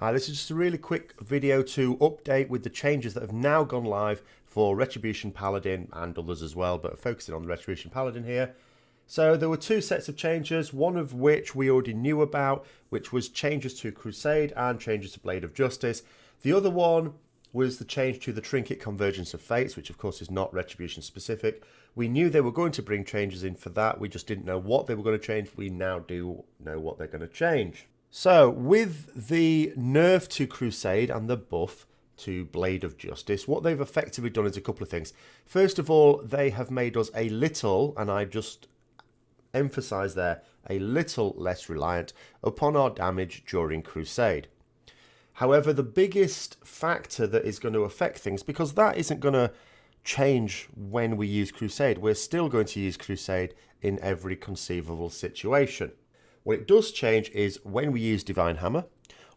Hi, this is just a really quick video to update with the changes that have now gone live for Retribution Paladin and others as well, but focusing on the Retribution Paladin here. So there were two sets of changes, one of which we already knew about, which was changes to Crusade and changes to Blade of Justice. The other one was the change to the Trinket Convergence of Fates, which of course is not Retribution specific. We knew they were going to bring changes in for that, we just didn't know what they were going to change. We now do know what they're going to change. So, with the nerf to Crusade and the buff to Blade of Justice, what they've effectively done is a couple of things. First of all, they have made us a little, and I just emphasise there, a little less reliant upon our damage during Crusade. However, the biggest factor that is going to affect things, because that isn't going to change when we use Crusade, we're still going to use Crusade in every conceivable situation. What it does change is when we use Divine Hammer,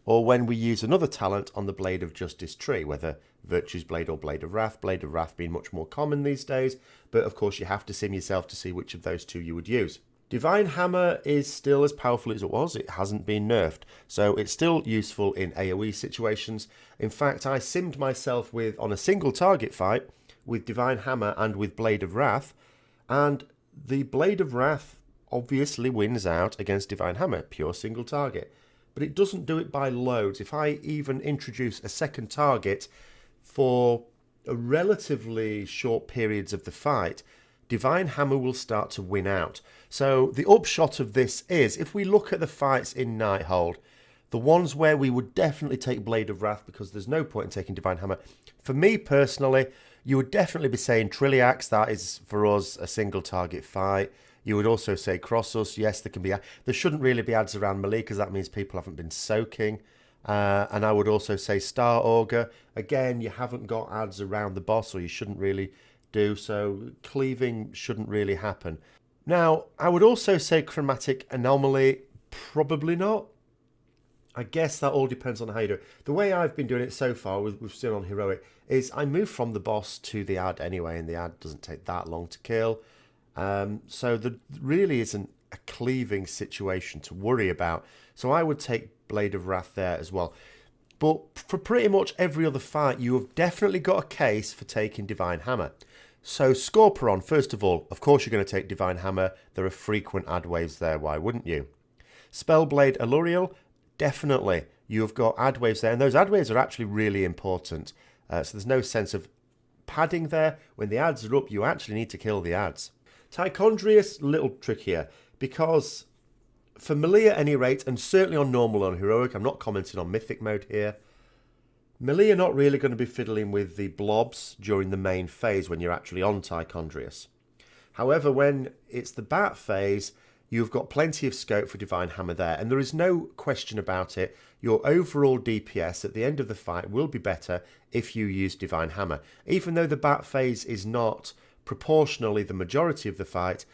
or when we use another talent on the Blade of Justice tree, whether Virtue's Blade or Blade of Wrath being much more common these days, but of course you have to sim yourself to see which of those two you would use. Divine Hammer is still as powerful as it was, it hasn't been nerfed, so it's still useful in AoE situations. In fact, I simmed myself on a single target fight with Divine Hammer and with Blade of Wrath, and the Blade of Wrath obviously wins out against Divine Hammer, pure single target. But it doesn't do it by loads. If I even introduce a second target for a relatively short periods of the fight, Divine Hammer will start to win out. So the upshot of this is, if we look at the fights in Nighthold, the ones where we would definitely take Blade of Wrath because there's no point in taking Divine Hammer. For me personally, you would definitely be saying Trilliax, that is for us a single target fight. You would also say Crossus, yes, there shouldn't really be ads around melee because that means people haven't been soaking. And I would also say Star Augur, again, you haven't got ads around the boss, or you shouldn't really do, so cleaving shouldn't really happen. Now, I would also say Chromatic Anomaly, probably not. I guess that all depends on how you do it. The way I've been doing it so far, we've seen on Heroic, is I move from the boss to the ad anyway, and the ad doesn't take that long to kill. So there really isn't a cleaving situation to worry about. So I would take Blade of Wrath there as well. But for pretty much every other fight, you have definitely got a case for taking Divine Hammer. So Scorpion, first of all, of course you're going to take Divine Hammer. There are frequent ad waves there, why wouldn't you? Spellblade Alluriel, definitely. You have got ad waves there, and those ad waves are actually really important. So there's no sense of padding there. When the ads are up, you actually need to kill the ads. Tichondrius, a little trickier, because for melee at any rate, and certainly on normal on heroic, I'm not commenting on mythic mode here, melee are not really going to be fiddling with the blobs during the main phase when you're actually on Tichondrius. However, when it's the bat phase, you've got plenty of scope for Divine Hammer there, and there is no question about it. Your overall DPS at the end of the fight will be better if you use Divine Hammer. Even though the bat phase is not proportionally the majority of the fight,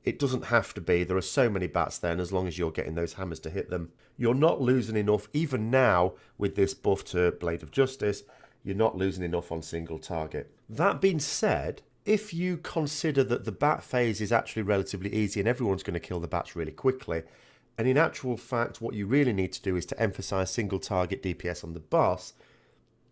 it doesn't have to be. There are so many bats there, and as long as you're getting those hammers to hit them, you're not losing enough. Even now, with this buff to Blade of Justice, you're not losing enough on single target. That being said, if you consider that the bat phase is actually relatively easy and everyone's going to kill the bats really quickly, and in actual fact what you really need to do is to emphasize single target DPS on the boss,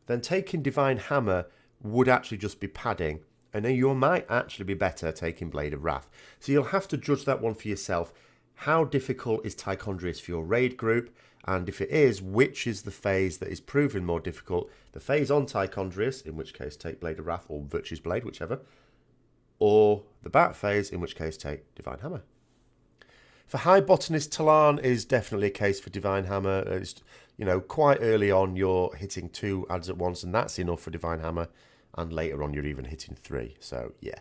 then taking Divine Hammer would actually just be padding, and then you might actually be better taking Blade of Wrath. So you'll have to judge that one for yourself. How difficult is Tichondrius for your raid group? And if it is, which is the phase that is proven more difficult? The phase on Tichondrius, in which case take Blade of Wrath, or Virtue's Blade, whichever. Or the bat phase, in which case take Divine Hammer. For High Botanist, Talan is definitely a case for Divine Hammer. It's, quite early on you're hitting 2 ads at once, and that's enough for Divine Hammer. And later on, you're even hitting 3. So, yeah.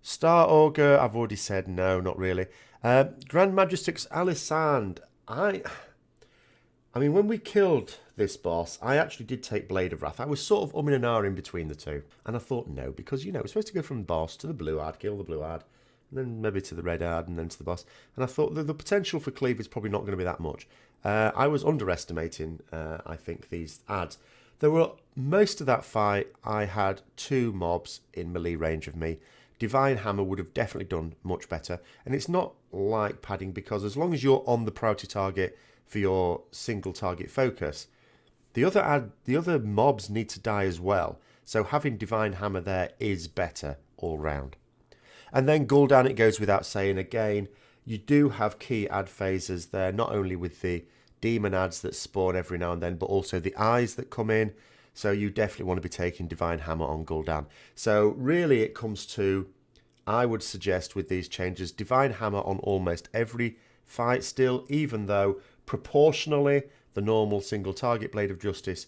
Star Augur, I've already said no, not really. Grand Magistrix Alisand. I mean, when we killed this boss, I actually did take Blade of Wrath. I was sort of umming and ahhing between the two. And I thought, no, because, it's supposed to go from boss to the blue ad, kill the blue ad, and then maybe to the red ad, and then to the boss. And I thought the potential for cleave is probably not going to be that much. I was underestimating, I think, these ads. There were most of that fight, I had 2 mobs in melee range of me. Divine Hammer would have definitely done much better. And it's not like padding, because as long as you're on the priority target for your single target focus. The other mobs need to die as well, so having Divine Hammer there is better all round. And then Gul'dan, it goes without saying again, you do have key ad phases there, not only with the demon ads that spawn every now and then, but also the eyes that come in, so you definitely want to be taking Divine Hammer on Gul'dan. So really it comes to, I would suggest with these changes, Divine Hammer on almost every fight still, even though proportionally the normal single target Blade of Justice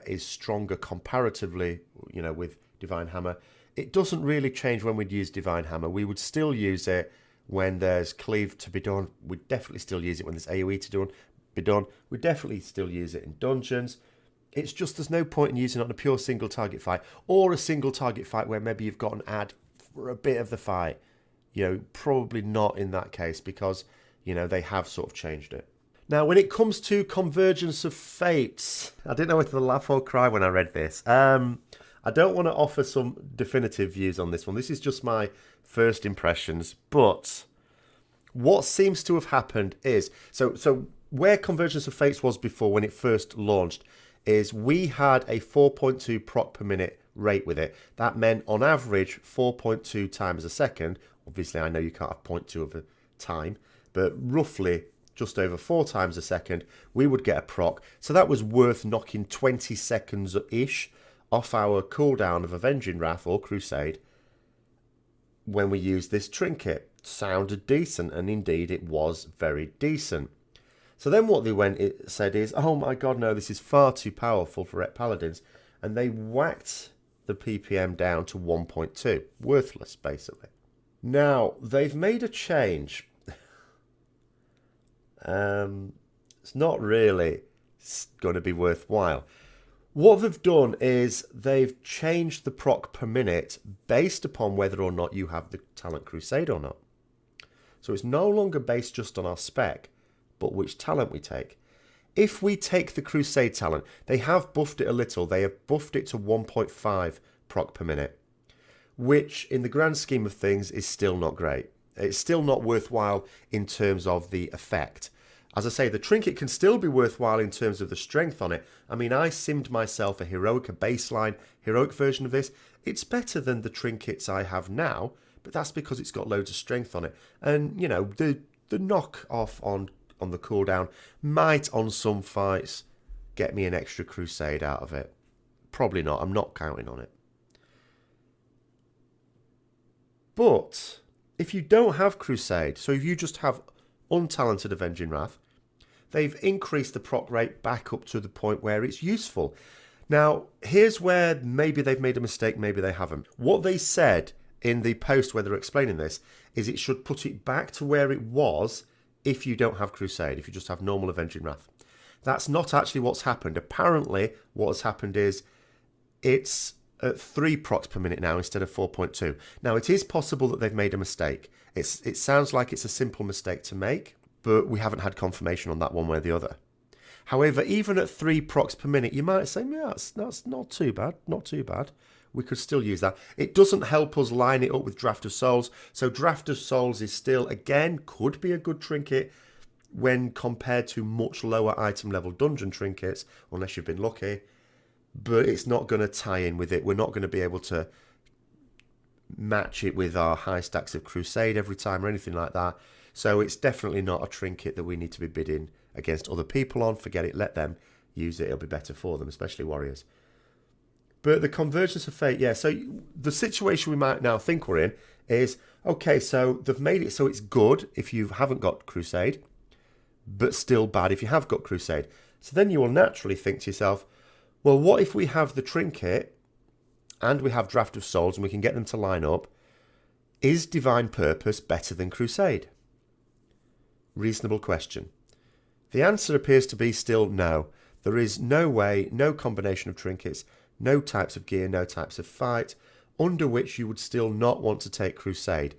is stronger comparatively, you know, with Divine Hammer. It doesn't really change when we'd use Divine Hammer. We would still use it when there's cleave to be done. We'd definitely still use it when there's AoE to be done. We'd definitely still use it in dungeons. It's just there's no point in using it on a pure single target fight, or a single target fight where maybe you've got an ad for a bit of the fight. You know, probably not in that case, because, you know, they have sort of changed it. Now, when it comes to Convergence of Fates, I didn't know whether to laugh or cry when I read this. I don't want to offer some definitive views on this one. This is just my first impressions. But what seems to have happened is, so where Convergence of Fates was before when it first launched, is we had a 4.2 proc per minute rate with it. That meant on average 4.2 times a second. Obviously, I know you can't have 0.2 of a time, but roughly just over 4 times a second, we would get a proc. So that was worth knocking 20 seconds-ish off our cooldown of Avenging Wrath or Crusade when we used this trinket. Sounded decent, and indeed it was very decent. So then what it said is, oh my god, no, this is far too powerful for Ret Paladins, and they whacked the PPM down to 1.2. Worthless, basically. Now, they've made a change. It's not really going to be worthwhile. What they've done is they've changed the proc per minute based upon whether or not you have the talent Crusade or not. So it's no longer based just on our spec, but which talent we take. If we take the Crusade talent, they have buffed it a little. They have buffed it to 1.5 proc per minute, which in the grand scheme of things is still not great. It's still not worthwhile in terms of the effect. As I say, the trinket can still be worthwhile in terms of the strength on it. I mean, I simmed myself a baseline heroic version of this. It's better than the trinkets I have now, but that's because it's got loads of strength on it. And, you know, the knock off on the cooldown might, on some fights, get me an extra Crusade out of it. Probably not. I'm not counting on it. But if you don't have Crusade, so if you just have untalented Avenging Wrath, they've increased the proc rate back up to the point where it's useful. Now, here's where maybe they've made a mistake, maybe they haven't. What they said in the post where they're explaining this is it should put it back to where it was if you don't have Crusade, if you just have normal Avenging Wrath. That's not actually what's happened. Apparently, what has happened is it's at 3 procs per minute now instead of 4.2. Now, it is possible that they've made a mistake. It sounds like it's a simple mistake to make, but we haven't had confirmation on that one way or the other. However, even at 3 procs per minute, you might say, yeah, that's not too bad, not too bad. We could still use that. It doesn't help us line it up with Draft of Souls. So Draft of Souls is still, again, could be a good trinket when compared to much lower item level dungeon trinkets, unless you've been lucky. But it's not going to tie in with it. We're not going to be able to match it with our high stacks of Crusade every time or anything like that. So it's definitely not a trinket that we need to be bidding against other people on. Forget it, let them use it. It'll be better for them, especially warriors. But the Convergence of Fate, yeah, so the situation we might now think we're in is, okay, so they've made it so it's good if you haven't got Crusade, but still bad if you have got Crusade. So then you will naturally think to yourself, well, what if we have the trinket and we have Draft of Souls and we can get them to line up? Is Divine Purpose better than Crusade? Reasonable question. The answer appears to be still no. There is no way, no combination of trinkets, no types of gear, no types of fight, under which you would still not want to take Crusade.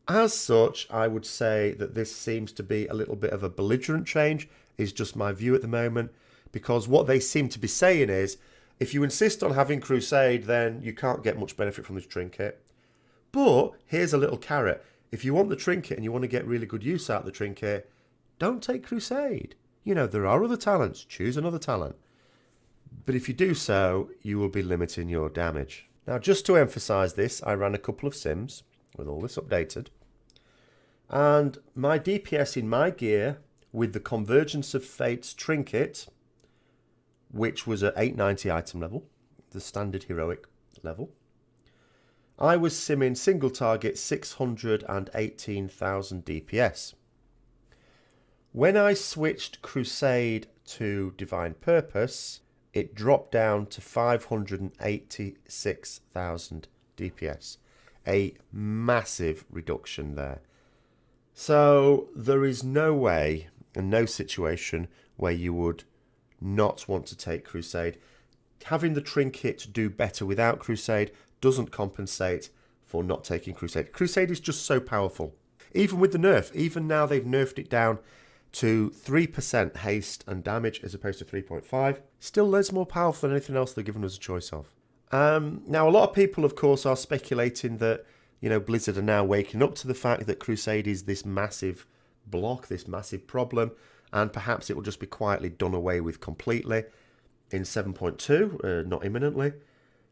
As such, I would say that this seems to be a little bit of a belligerent change, is just my view at the moment, because what they seem to be saying is, if you insist on having Crusade, then you can't get much benefit from this trinket. But here's a little carrot. If you want the trinket and you want to get really good use out of the trinket, don't take Crusade. You know, there are other talents. Choose another talent. But if you do so, you will be limiting your damage. Now, just to emphasize this, I ran a couple of sims with all this updated. And my DPS in my gear with the Convergence of Fate's Trinket, which was at 890 item level, the standard heroic level, I was simming single target 618,000 DPS. When I switched Crusade to Divine Purpose, it dropped down to 586,000 DPS. A massive reduction there. So there is no way and no situation where you would not want to take Crusade. Having the Trinket do better without Crusade doesn't compensate for not taking Crusade. Crusade is just so powerful. Even with the nerf, even now they've nerfed it down to 3% haste and damage as opposed to 3.5. Still, there's more powerful than anything else they're giving us a choice of. Now, a lot of people, of course, are speculating that, you know, Blizzard are now waking up to the fact that Crusade is this massive block, this massive problem, and perhaps it will just be quietly done away with completely in 7.2, not imminently.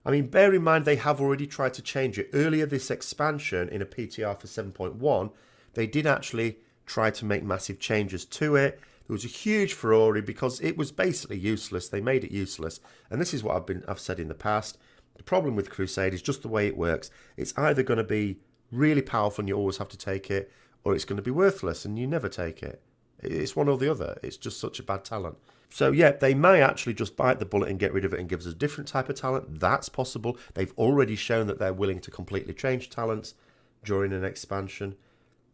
I mean, bear in mind they have already tried to change it. Earlier this expansion in a PTR for 7.1, they did actually try to make massive changes to it. There was a huge furore because it was basically useless. They made it useless. And this is what I've said in the past. The problem with Crusade is just the way it works. It's either going to be really powerful and you always have to take it, or it's going to be worthless and you never take it. It's one or the other. It's just such a bad talent. So yeah, they may actually just bite the bullet and get rid of it and give us a different type of talent. That's possible. They've already shown that they're willing to completely change talents during an expansion.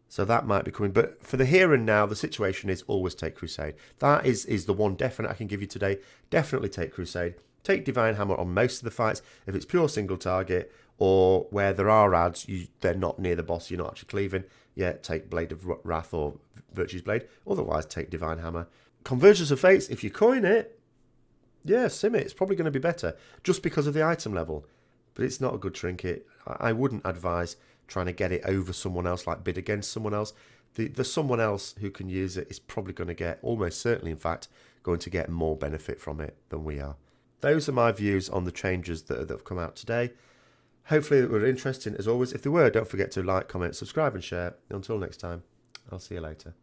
So that might be coming. But for the here and now, the situation is always take Crusade. That is the one definite I can give you today. Definitely take Crusade. Take Divine Hammer on most of the fights. If it's pure single target or where there are adds, they're not near the boss, you're not actually cleaving, yeah, take Blade of Wrath or Virtue's Blade. Otherwise, take Divine Hammer. Convergence of Fates, if you coin it, yeah, sim it. It's probably going to be better just because of the item level. But it's not a good trinket. I wouldn't advise trying to get it over someone else, like bid against someone else. The someone else who can use it is probably going to get, almost certainly in fact, going to get more benefit from it than we are. Those are my views on the changes that have come out today. Hopefully they were interesting as always. If they were, don't forget to like, comment, subscribe and share. Until next time, I'll see you later.